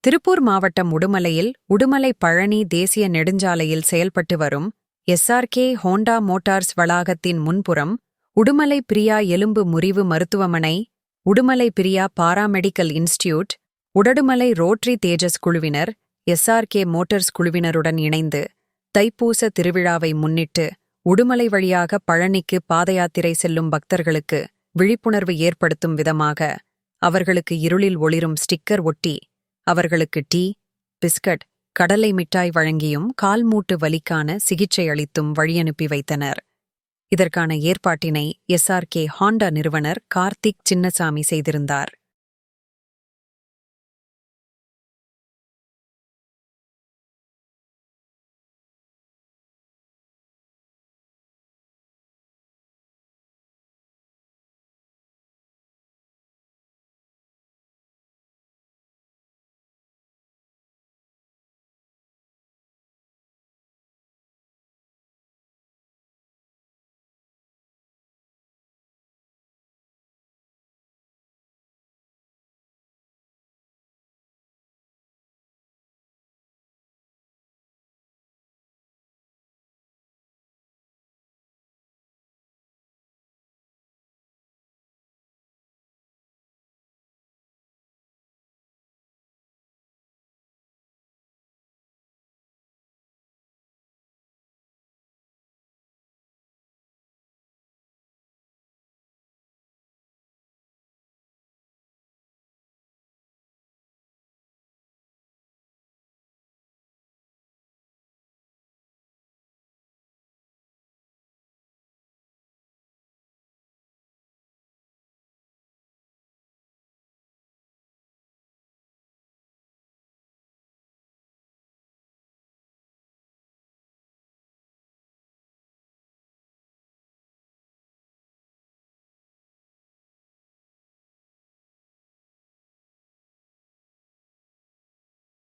திருப்பூர் மாவட்டம் உடுமலையில் உடுமலை பழனி தேசிய நெடுஞ்சாலையில் செயல்பட்டு வரும் SRK ஹோண்டா மோட்டார்ஸ் வளாகத்தின் முன்புறம் உடுமலை பிரியா எலும்பு முறிவு மருத்துவமனை, Udumalai Priya paramedical institute, Udumalai rotary Tejas குழுவினர் SRK மோட்டார்ஸ் குழுவினருடன் இணைந்து தைப்பூச திருவிழாவை முன்னிட்டு உடுமலை வழியாக பழனிக்கு பாதயாத்திரை செல்லும் பக்தர்களுக்கு விழிப்புணர்வு ஏற்படுத்தும் விதமாக அவர்களுக்கு இருளில் ஒளிரும் ஸ்டிக்கர் ஒட்டி அவர்களுக்கு டீ, பிஸ்கட், கடலை மிட்டாய் வழங்கியும் கால்மூட்டு வலிக்கான சிகிச்சை அளித்தும் வழியனுப்பி வைத்தனர். இதற்கான ஏற்பாட்டினை SRK ஹாண்டா நிறுவனர் கார்த்திக் சின்னசாமி செய்திருந்தார்.